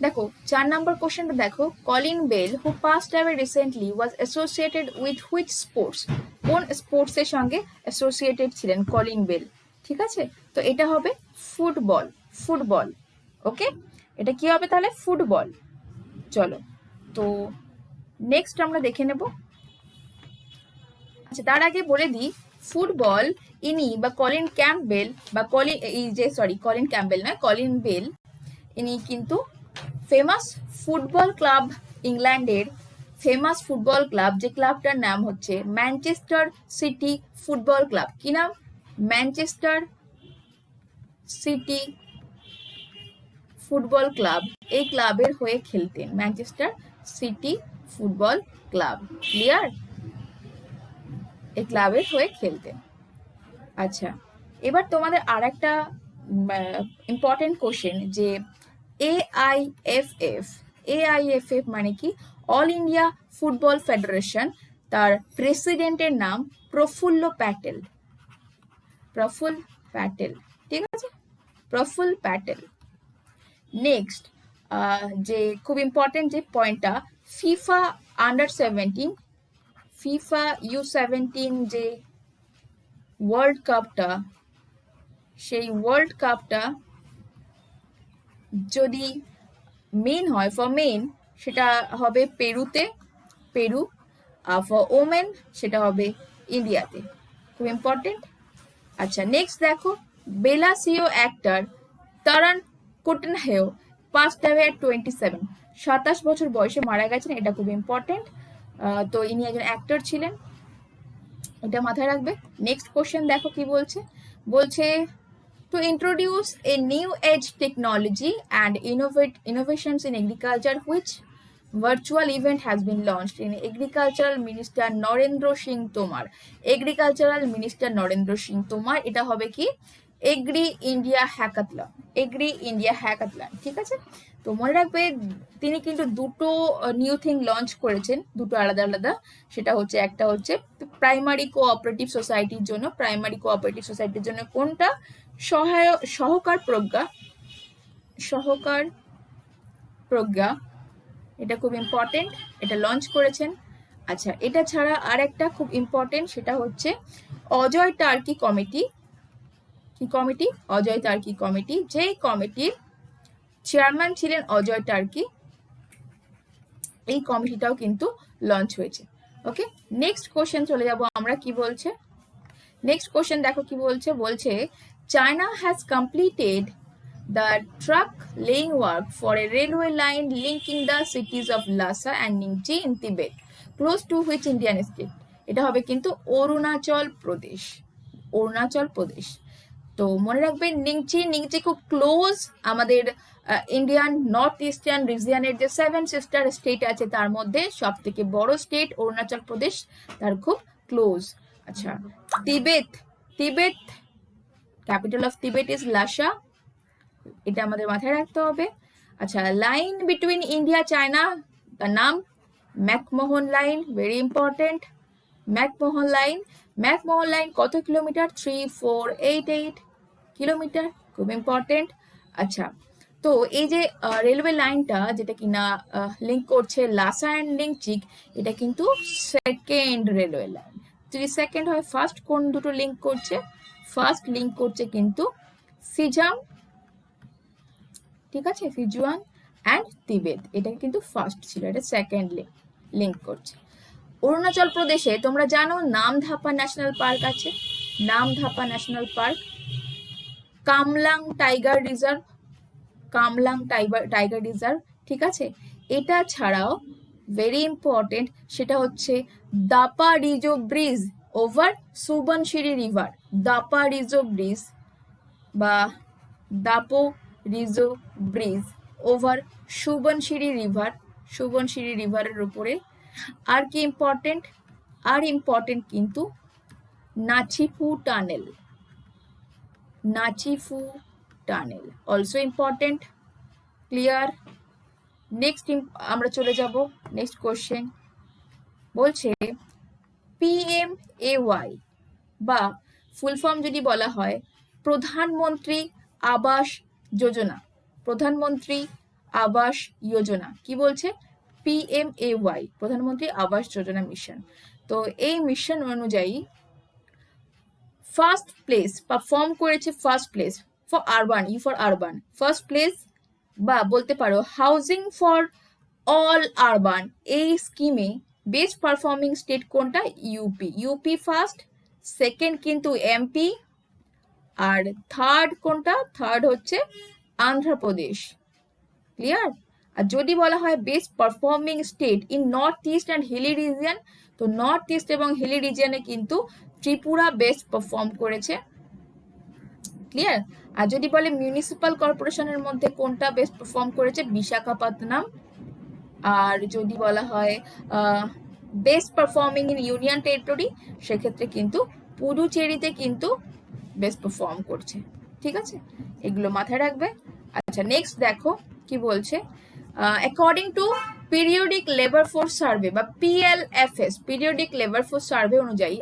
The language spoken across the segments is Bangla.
দেখো 4 নম্বর কোশ্চেনটা দেখো, Colin Bell who passed away recently was associated with which sports, কোন স্পোর্টসের সঙ্গে অ্যাসোসিয়েটেড ছিলেন কলিন বেল? ঠিক আছে, তো এটা হবে ফুটবল, ফুটবল। ওকে, এটা কি হবে তাহলে? ফুটবল। চলো, তো নেক্সট আমরা দেখে নেব। আচ্ছা, তার আগে বলে দিই, ফুটবল ইনি বা কলিন ক্যাম্পবেল বা কলিন ক্যাম্পবেল নয়, কলিন বেল, ইনি কিন্তু ফেমাস ফুটবল ক্লাব, ইংল্যান্ডের ফেমাস ফুটবল ক্লাব, যে ক্লাবটার নাম হচ্ছে ম্যানচেস্টার সিটি ফুটবল ক্লাব। কি নাম? Manchester city football club. এই ক্লাবের হয়ে খেলতেন, Manchester city football club. Clear? এই ক্লাবের হয়ে খেলতেন। আচ্ছা, এবার তোমাদের আর একটা ইম্পর্টেন্ট কোশ্চেন, যে এআইএফএফ, এআইএফএফ মানে কি? অল ইন্ডিয়া ফুটবল ফেডারেশন, তার প্রেসিডেন্টের নাম প্রফুল্ল প্যাটেল। প্রফুল্ল প্যাটেল, ঠিক আছে, প্রফুল্ল প্যাটেল। নেক্সট, যে খুব ইম্পর্টেন্ট যে পয়েন্টটা, ফিফা আন্ডার 17, ফিফা U17 যে ওয়ার্ল্ড কাপটা, সেই ওয়ার্ল্ড কাপটা যদি মেন হয়, ফর মেন সেটা হবে পেরুতে, পেরু। আর ফর ওমেন সেটা হবে ইন্ডিয়াতে। খুব ইম্পর্টেন্ট। আচ্ছা, নেক্সট দেখো, বেলাসিও অ্যাক্টর তারান কুটনহেও পাস্ট অ্যাওয়ে এট 27, 27 বছর বয়সে মারা গেছেন। এটা খুব ইম্পর্টেন্ট। তো ইনি একজন অ্যাক্টর ছিলেন, এটা মাথায় রাখবে। নেক্সট কোশ্চেন দেখো কি বলছে, বলছে to introduce a new age technology and innovations in agriculture, which virtual event has been launched in agricultural minister Narendra Singh Tomar, agricultural minister Narendra Singh Tomar। এটা হবে কি? Agri India hackathon, agri India hackathon. ঠিক আছে, তো মনে রাখবে তিনি কিন্তু দুটো নিউ থিং লঞ্চ করেছেন, দুটো আলাদা আলাদা। সেটা হচ্ছে, একটা হচ্ছে প্রাইমারি কোঅপারেটিভ সোসাইটির জন্য, প্রাইমারি কোঅপারেটিভ সোসাইটির জন্য কোনটা? সহকার প্রজ্ঞা, সহকার প্রজ্ঞা, এটা খুব ইম্পর্টেন্ট, এটা লঞ্চ করেছেন। আচ্ছা, এটা ছাড়া আর একটা খুব ইম্পর্টেন্ট, সেটা হচ্ছে অজয় টার্কি কমিটি। কি কমিটি? অজয় টার্কি কমিটি, যেই কমিটির চেয়ারম্যান ছিলেন অজয় টার্কি। এই কমিটিটাও কিন্তু লঞ্চ হয়েছে। ওকে, নেক্সট কোশ্চেন চলে যাব আমরা। কি বলছে? নেক্সট কোশ্চেন দেখো কি বলছে, বলছে China has completed the truck laying work for a railway line linking the cities of Lhasa and Ningchi in Tibet, close to which Indian state? এটা হবে কিন্তু অরুণাচল প্রদেশ, অরুণাচল প্রদেশ। তো মনে রাখবেন, নিংচি খুব ক্লোজ আমাদের ইন্ডিয়ান নর্থ ইস্টার্ন রিজিয়নের যে 7 সিস্টার স্টেট আছে তার মধ্যে সব থেকে বড় স্টেট অরুণাচল প্রদেশ, তার খুব ক্লোজ। আচ্ছা, তিবেত, তিবেত ক্যাপিটাল অফ তিবেত ইজ লাসা, এটা আমাদের মাথায় রাখতে হবে। আচ্ছা, লাইন বিটুইন ইন্ডিয়া চায়না, তার নাম McMahon line, very important. McMahon line, McMahon line কত কিলোমিটার? 3488 কিলোমিটার, খুব ইম্পর্টেন্ট। আচ্ছা, তো এই যে রেলওয়ে লাইনটা যেটা কিনা লিঙ্ক করছে লাসা অ্যান্ড লিংচিক, এটা কিন্তু সেকেন্ড রেলওয়ে লাইন। যদি সেকেন্ড হয়, ফার্স্ট কোন দুটো লিঙ্ক করছে? ফার্স্ট লিঙ্ক করছে কিন্তু সিজাম, ঠিক আছে, সিজুয়ান অ্যান্ড তিবেত, এটা কিন্তু ফার্স্ট ছিল, এটা সেকেন্ড লিঙ্ক করছে। অরুণাচল প্রদেশে তোমরা জানো নামধাপা ন্যাশনাল পার্ক আছে, Namdapha national park, Kamlang tiger reserve, Kamlang tiger reserve, ঠিক আছে। এটা ছাড়াও ভেরি ইম্পর্টেন্ট, সেটা হচ্ছে Daporijo bridge over Subansiri river, Daporijo bridge বা Daporijo bridge over Subansiri river, Subansiri রিভারের উপরে। আর কি ইম্পর্টেন্ট? আর ইম্পর্টেন্ট কিন্তু Nechiphu tunnel, Nechiphu tunnel also important. Clear? Next আমরা চলে যাব নেক্সট কোশ্চেন। বলছে PMAY বা ফুল ফর্ম যদি বলা হয় প্রধানমন্ত্রী আবাস যোজনা, প্রধানমন্ত্রী আবাস যোজনা, কি বলছে? PMAY, প্রধানমন্ত্রী আবাস যোজনা মিশন। তো এই মিশন অনুযায়ী ফার্স্ট প্লেস পারফর্ম করেছে, first place for urban, for urban first place, বা বলতে পারো হাউজিং ফর অল আরবান, এই স্কিমে বেস্ট পারফর্মিং স্টেট কোনটা? ইউপি ফার্স্ট, সেকেন্ড কিন্তু MP, আর থার্ড কোনটা? থার্ড হচ্ছে আন্ধ্রপ্রদেশ। ক্লিয়ার? আর যদি বলা হয় best performing state in north east and hilly region, তো নর্থ ইস্ট এবং হিলি রিজিয়নে কিন্তু ত্রিপুরা বেস্ট পারফর্ম করেছে। ক্লিয়ার? আর যদি বলে মিউনিসিপাল কর্পোরেশনের মধ্যে কোনটা বেস্ট পারফর্ম করেছে? বিশাখাপত্তনম। আর যদি বলা হয় best performing in union territory, সেক্ষেত্রে কিন্তু পুডুচেরিতে কিন্তু বেস্ট পারফর্ম করছে। ঠিক আছে, এগুলো মাথায় রাখবে। আচ্ছা, নেক্সট দেখো কি বলছে। According to periodic labour force survey বা PLFS, periodic labour force survey অনুযায়ী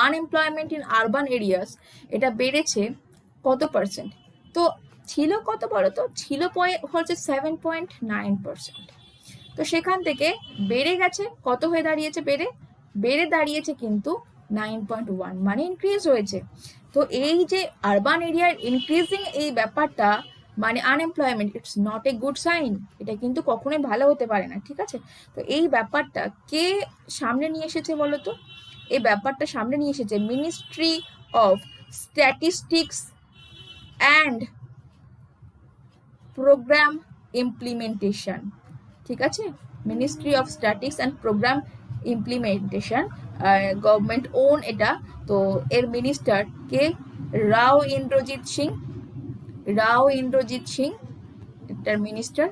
আনএমপ্লয়মেন্ট ইন আরবান এরিয়াস এটা বেড়েছে কত পার্সেন্ট? তো ছিল কত বলো তো? ছিল হচ্ছে 7.9%। তো সেখান থেকে বেড়ে গেছে, কত হয়ে দাঁড়িয়েছে? বেড়ে দাঁড়িয়েছে কিন্তু 9.1, মানে ইনক্রিজ হয়েছে। তো এই যে আরবান এরিয়ার ইনক্রিজিং এই ব্যাপারটা, মানে unemployment, it's not a good sign, এটা কিন্তু কখনোই ভালো হতে পারে না। ঠিক আছে, তো এই ব্যাপারটা কে সামনে নিয়ে এসেছে বলো তো? এই ব্যাপারটা সামনে নিয়ে এসেছে ministry of statistics and programme implementation. ঠিক আছে, ministry of statistics and programme implementation, government own এটা। তো এর মিনিস্টার কে? রাও ইন্দ্রজিৎ সিং এটার মিনিস্টার।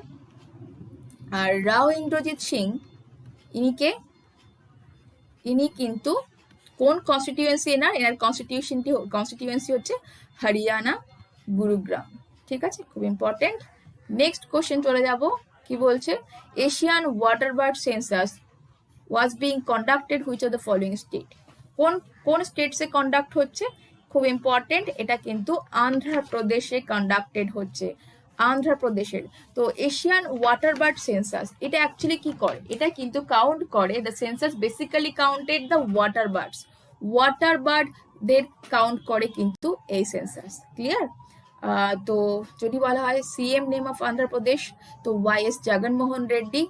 আর রাও ইন্দ্রজিৎ সিং ইনি কিন্তু কোন কনস্টিটিউয়েন্সি? এনার কনস্টিটিউয়েন্সি হচ্ছে হরিয়ানা, গুরুগ্রাম। ঠিক আছে, খুব ইম্পর্টেন্ট। নেক্সট কোশ্চেন চলে যাব, কি বলছে? Asian waterbird census was being conducted which of the following state? কোন স্টেটসে কন্ডাক্ট হচ্ছে? খুব ইম্পর্টেন্ট, এটা কিন্তু আন্ধ্রপ্রদেশে কন্ডাক্টেড হচ্ছে, আন্ধ্রপ্রদেশের। তো এশিয়ান ওয়াটারবার্ড সেন্সাস এটা অ্যাকচুয়ালি কি করে? এটা কিন্তু কাউন্ট করে, the census basically counted the ওয়াটারবার্ডদের কাউন্ট করে কিন্তু এই সেন্সাস। ক্লিয়ার? তো যদি বলা হয় CM নেম অফ অন্ধ্রপ্রদেশ, তো YS Jaganmohan Reddy,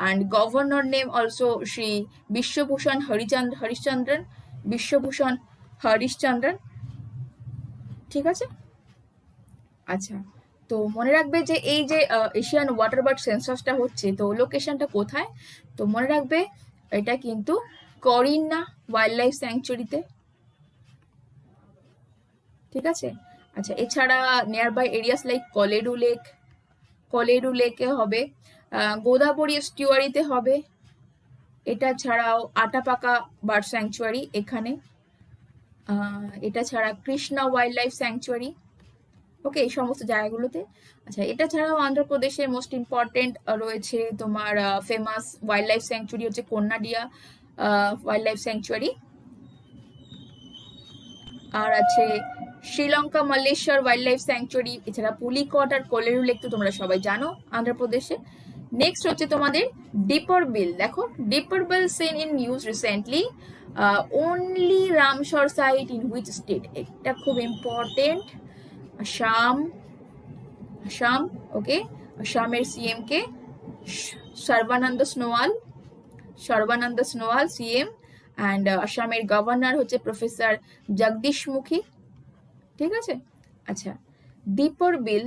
and governor name also Shri Bishwabhushan Harishchandran। ঠিক আছে, আচ্ছা। তো মনে রাখবে যে এই যে এশিয়ান ওয়াটারবার্ড সেন্সাসটা হচ্ছে, তো লোকেশনটা কোথায়? তো মনে রাখবে এটা কিন্তু করিন্না ওয়াইল্ড লাইফ স্যাংচুয়ারিতে। ঠিক আছে, আচ্ছা। এছাড়া near by areas like Kolleru লেকে হবে, গোদাবরী স্টিওয়ারিতে হবে, এটা ছাড়াও আটাপাকা বার্ড স্যাংচুয়ারি এখানে, এটা ছাড়া কৃষ্ণা ওয়াইল্ড লাইফ স্যাংচুয়ারি। ওকে, এই সমস্ত জায়গাগুলোতে। আচ্ছা, এটা ছাড়াও অন্ধ্রপ্রদেশের মোস্ট ইম্পর্টেন্ট রয়েছে তোমার ফেমাস ওয়াইল্ড লাইফ স্যাংচুয়ারি হচ্ছে কন্নাডিয়া ওয়াইল্ড লাইফ স্যাংচুয়ারি, আর আছে শ্রীলঙ্কা মালয়েশিয়ার ওয়াইল্ড লাইফ স্যাংচুয়ারি। এছাড়া পুলিকট আর কোলেরু লেক তো তোমরা সবাই জানো আন্ধ্রপ্রদেশে। নেক্সট হচ্ছে তোমাদের ডিপার বিল। দেখো, Deepor Beel seen in news recently, only Ramsar site in which state? এটা খুব ইম্পর্টেন্ট। আসাম। ওকে, আসামের CM কে? সর্বানন্দ সোনোয়াল CM, অ্যান্ড আসামের গভর্নর হচ্ছে প্রফেসর জগদীশ মুখী। ঠিক আছে, আচ্ছা। Deepor Beel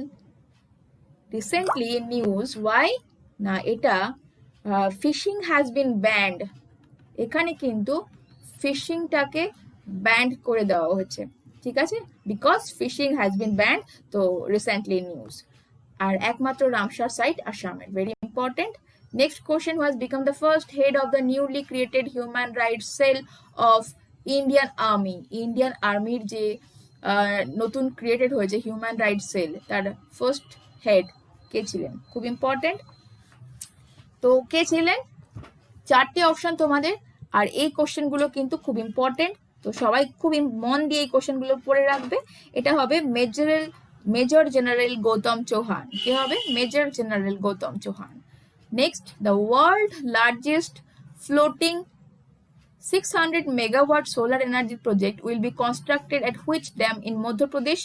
recently in news, why না? এটা ফিশিং হ্যাজ বিন ব্যান্ড, এখানে কিন্তু ফিশিংটাকে ব্যান্ড করে দেওয়া হয়েছে। ঠিক আছে, because fishing has been banned, তো রিসেন্টলি নিউজ। আর একমাত্র রামসার সাইট আসামের, very important. Next question, was become the first head of the newly created human rights cell of Indian আর্মির যে নতুন ক্রিয়েটেড হয়েছে হিউম্যান রাইটস সেল, তার ফার্স্ট হেড কে ছিলেন? খুব ইম্পর্টেন্ট। তো কে ছিলেন? 4টে অপশন তোমাদের, আর এই কোশ্চেনগুলো কিন্তু খুব ইম্পর্টেন্ট, তো সবাই খুব মন দিয়ে এই কোশ্চেনগুলো পড়ে রাখবে। এটা হবে মেজর জেনারেল গৌতম চৌহান। কি হবে? Major general Gautam Chauhan. Next, the world largest floating 600 megawatt solar energy project will be constructed at which dam in Madhya Pradesh?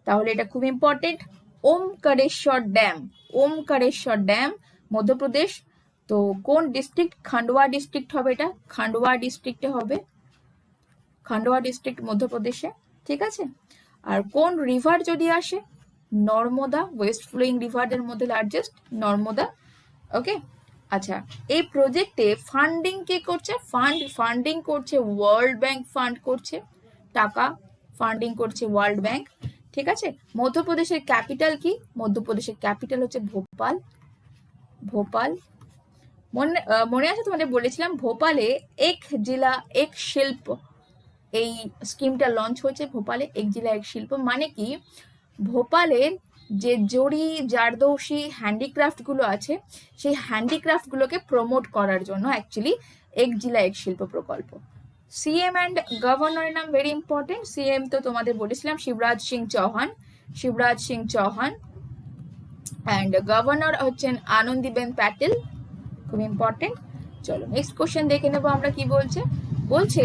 তাহলে এটা খুব important, Omkareshwar dam. Omkareshwar dam Madhya Pradesh. তো কোন ডিস্ট্রিক্ট? খান্ডোয়া ডিস্ট্রিক্ট হবে এটা, খান্ডোয়া ডিস্ট্রিক্টে হবে, খান্ডোয়া ডিস্ট্রিক্ট মধ্যপ্রদেশে। ঠিক আছে। আর কোন রিভার যদি আসে? নর্মদা, ওয়েস্ট ফ্লোয়িং রিভারদের মধ্যে লার্জেস্ট নর্মদা। ওকে। আচ্ছা, এই প্রজেক্টে ফান্ডিং কে করছে? ফান্ডিং করছে ওয়ার্ল্ড ব্যাংক, ফান্ড করছে, টাকা ফান্ডিং করছে ওয়ার্ল্ড ব্যাংক। ঠিক আছে। মধ্যপ্রদেশের ক্যাপিটাল কি? মধ্যপ্রদেশের ক্যাপিটাল হচ্ছে ভোপাল। ভোপাল। মনে আছে তোমাদের বলেছিলাম ভোপালে এক জেলা এক শিল্প, এই স্কিমটা লঞ্চ হয়েছে ভোপালে, এক জেলা এক শিল্প। মানে কি, ভোপালের যে জড়ি জারদৌসি হ্যান্ডিক্রাফট গুলো আছে, সেই হ্যান্ডিক্রাফট গুলোকে প্রমোট করার জন্য অ্যাকচুয়ালি এক জেলা এক শিল্প প্রকল্প। সিএম অ্যান্ড গভর্নরের নাম ভেরি ইম্পর্টেন্ট। সিএম তো তোমাদের বলেছিলাম শিবরাজ সিং চৌহান, শিবরাজ সিং চৌহান। অ্যান্ড গভর্নর হচ্ছেন আনন্দীবেন প্যাটেল, খুব ইম্পর্টেন্ট। চলো নেক্সট কোশ্চেন দেখে নেবো আমরা কি বলছে। বলছে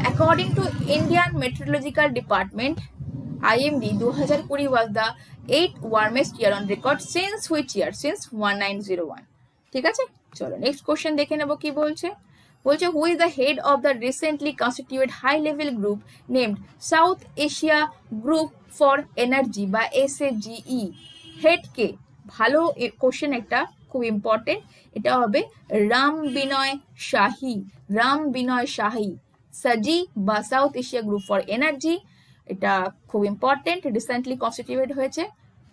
according to Indian meteorological department IMD 2020 was the 8th warmest year on record since which year? Since 1901. ঠিক আছে। চলো নেক্সট কোশ্চেন দেখে নেবো কি বলছে। বলছে who is the head of the recently constituted high level group named South Asia group for energy বা SAGE? হেড কে? ভালো কোশ্চেন একটা, খুব ইম্পর্টেন্ট। এটা হবে রাম বিনয় শাহী, রাম বিনয় শাহী। সাজি বা South Asia group for energy, এটা খুব ইম্পর্টেন্ট, রিসেন্টলি কনস্টিটিউটেড হয়েছে।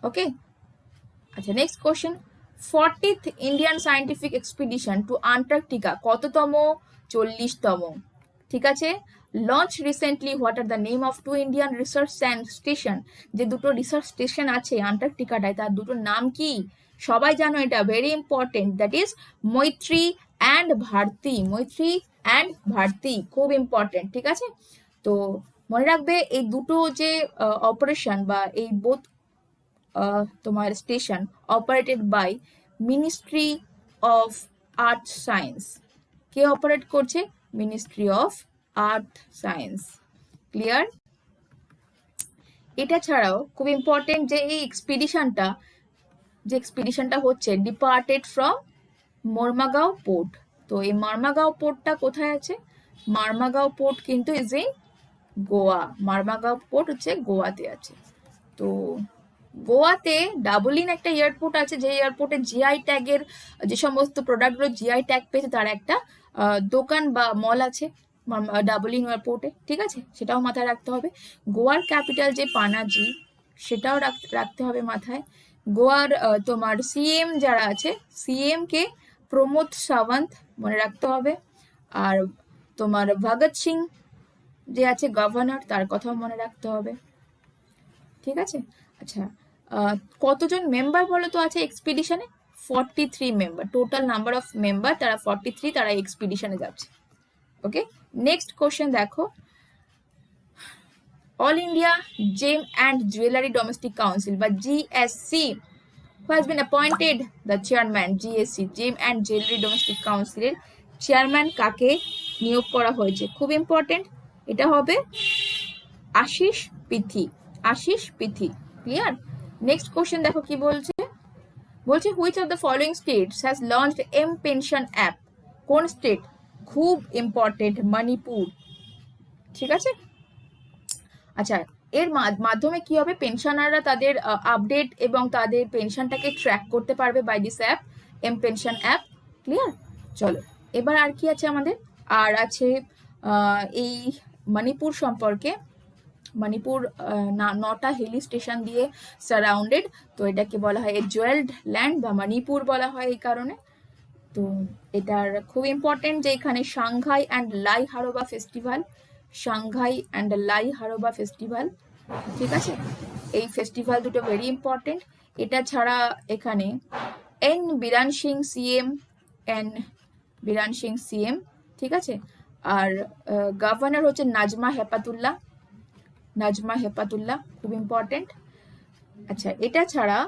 ওকে। আচ্ছা next question, 40th Indian scientific expedition to Antarctica কততম? 40তম। ঠিক আছে। Launch recently, what are the name of two Indian research station? যে দুটো রিসার্চ স্টেশন আছে আন্টার্কটিকাটায়, তার দুটো নাম কি? সবাই জানো এটা, ভেরি ইম্পর্টেন্ট, দ্যাট ইজ মৈত্রী অ্যান্ড ভারতী। মৈত্রী অ্যান্ড ভারতী, খুব ইম্পর্টেন্ট। ঠিক আছে। তো মনে রাখবে এই দুটো যে অপারেশন বা এই বোথ তোমার station operated by ministry of earth science. কে অপারেট করছে? Ministry of earth science. Clear? এটা ছাড়াও খুব ইম্পর্টেন্ট যে এই এক্সপিডিশনটা হচ্ছে ডিপার্টেড ফ্রম মর্মাগাঁও পোর্ট। তো এই মর্মাগাঁও পোর্টটা কোথায় আছে? মর্মাগাঁও পোর্ট কিন্তু is in Goa. Mormugao port হচ্ছে গোয়াতে আছে। তো গোয়াতে ডাবলিন একটা এয়ারপোর্ট আছে, যে এয়ারপোর্টে জিআই ট্যাগের যে সমস্ত প্রোডাক্টগুলো জিআই ট্যাগ পেয়েছে তার একটা দোকান বা মল আছে ডাবলিন এয়ারপোর্টে। ঠিক আছে, সেটাও মাথায় রাখতে হবে। গোয়ার ক্যাপিটাল যে পানাজি, সেটাও রাখতে হবে মাথায়। গোয়ার তোমার সিএম যারা আছে, সিএম কে প্রমোদ সাওয়ন্ত, মনে রাখতে হবে। আর তোমার ভগৎ সিং যে আছে গভর্নর, তার কথাও মনে রাখতে হবে। ঠিক আছে। আচ্ছা, কতজন মেম্বার বলো তো আছে এক্সপিডিশনে? 43 member, total number of member তারা 43, তারা এক্সপিডিশনে যাচ্ছে। ওকে। নেক্সট কোশ্চেন দেখো, all India gem and jewellery domestic council বা GSC who has been appointed the chairman? GSC, gem and jewellery domestic কাউন্সিলের চেয়ারম্যান কাকে নিয়োগ করা হয়েছে? খুব ইম্পর্টেন্ট, এটা হবে Ashish Pethe. Ashish Pethe. Clear? Next question দেখো কি বলছে। বলছে which of the following states has launched M pension app? কোন স্টেট? খুব ইম্পর্টেন্ট, মণিপুর। ঠিক আছে। আচ্ছা, এর মাধ্যমে কি হবে? পেনশনাররা তাদের আপডেট এবং তাদের পেনশনটাকে ট্র্যাক করতে পারবে by this app, M pension app. Clear? চলো এবার আর কি আছে আমাদের? আর আছে এই মণিপুর সম্পর্কে। মণিপুর 9টা হিলি স্টেশন দিয়ে সারাউন্ডেড, তো এটাকে বলা হয় জুয়েলড ল্যান্ড বা মণিপুর বলা হয় এই কারণে। তো এটার খুব ইম্পর্টেন্ট যে এখানে Sangai and Lai Haraoba festival, Sangai and Lai Haraoba festival. ঠিক আছে, এই ফেস্টিভ্যাল দুটো ভেরি ইম্পর্টেন্ট। এটা ছাড়া এখানে এন বীরান সিং সিএম। ঠিক আছে। আর গভর্নর হচ্ছে নাজমা হেপাতুল্লাহ, খুব ইম্পর্টেন্ট। আচ্ছা, এটা ছাড়া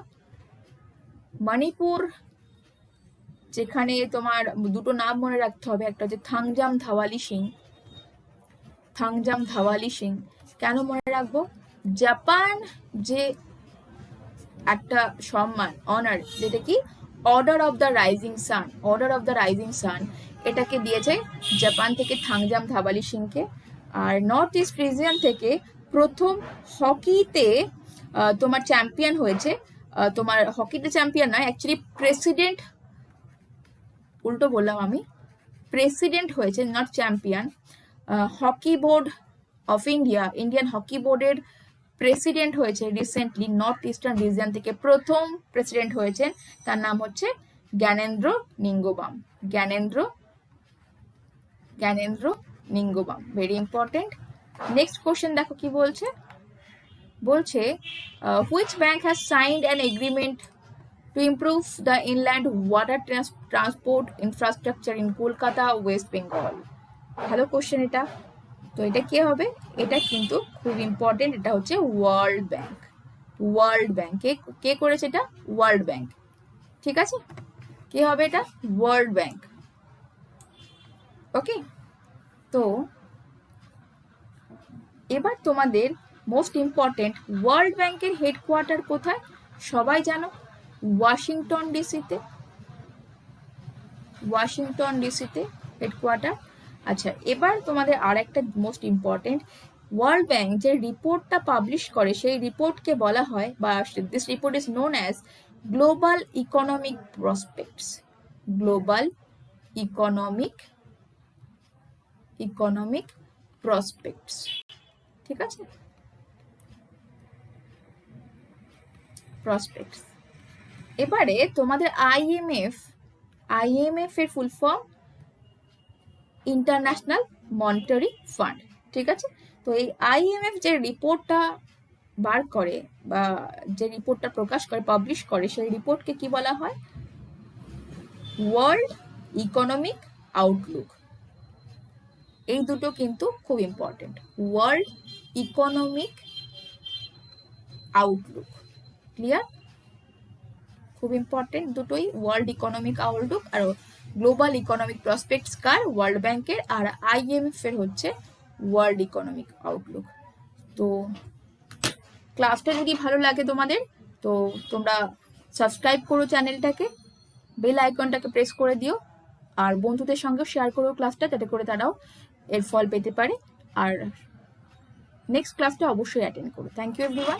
মণিপুর, যেখানে তোমার দুটো নাম মনে রাখতে হবে, একটা হচ্ছে থাংজাম ধাওয়ালি সিং। থাংজাম ধাওয়ালি সিং কেন মনে রাখবো? জাপান যে একটা সম্মান, অনার, যেটা কি order of the rising sun, order of the rising sun, এটাকে দিয়েছে জাপান থেকে থাংজাম ধাওয়ালি সিংকে। আর নর্থ ইস্ট রিজিয়ন থেকে প্রথম হকিতে তোমার চ্যাম্পিয়ন হয়েছে, তোমার হকিতে চ্যাম্পিয়ন নয়, অ্যাকচুয়ালি প্রেসিডেন্ট, উল্টো বললাম আমি, প্রেসিডেন্ট হয়েছে, not champion. Hockey board of India, Indian hockey বোর্ডের প্রেসিডেন্ট হয়েছে রিসেন্টলি, নর্থ ইস্টার্ন রিজিয়ন থেকে প্রথম প্রেসিডেন্ট হয়েছেন, তার নাম হচ্ছে Gyanendra Ningombam. Gyanendra Ningombam, very important. Next question দেখো কি বলছে। বলছে which bank has signed an agreement to improve the inland water transport infrastructure in Kolkata, West Bengal? ভালো কোশ্চেন এটা। তো এটা কি হবে? এটা কিন্তু খুব ইম্পর্টেন্ট, এটা হচ্ছে ওয়ার্ল্ড ব্যাংক। ওয়ার্ল্ড ব্যাংক কে করেছে? এটা ওয়ার্ল্ড ব্যাংক, ঠিক আছে? কি হবে এটা? World bank. ওকে, তো এবার তোমাদের মোস্ট ইম্পর্টেন্ট, ওয়ার্ল্ড ব্যাংকের হেডকোয়ার্টার কোথায়? সবাই জানো, ওয়াশিংটন ডিসিতে। ওয়াশিংটন ডিসিতে হেডকোয়ার্টার। আচ্ছা, এবার তোমাদের আর একটা মোস্ট ইম্পর্টেন্ট, ওয়ার্ল্ড ব্যাংক যে রিপোর্টটা পাবলিশ করে সেই রিপোর্টকে বলা হয়, বা this report is known as global economic prospects. Global economic prospects, ঠিক আছে? প্রসপেক্টস। এবারে তোমাদের আইএমএফ এর full form international monetary fund, ঠিক আছে? তো এই আইএমএফ যে রিপোর্টটা বার করে, বা যে রিপোর্টটা প্রকাশ করে, পাবলিশ করে, সেই রিপোর্টকে কি বলা হয়? World economic Outlook. এই দুটো কিন্তু খুব important, world economic Outlook, clear? খুব ইম্পর্টেন্ট দুটোই, ওয়ার্ল্ড ইকোনমিক আউটলুক আর গ্লোবাল ইকোনমিক প্রসপেক্টস কার? ওয়ার্ল্ড ব্যাংকের। আর আইএমএফ এর হচ্ছে ওয়ার্ল্ড ইকোনমিক আউটলুক। তো ক্লাসটা যদি ভালো লাগে তোমাদের, তো তোমরা সাবস্ক্রাইব করো চ্যানেলটাকে, বেল আইকনটাকে প্রেস করে দিও, আর বন্ধুদের সঙ্গেও শেয়ার করো ক্লাসটা, যাতে করে তারাও এর ফল পেতে পারে। আর নেক্সট ক্লাসটা অবশ্যই অ্যাটেন্ড করো। Thank you everyone.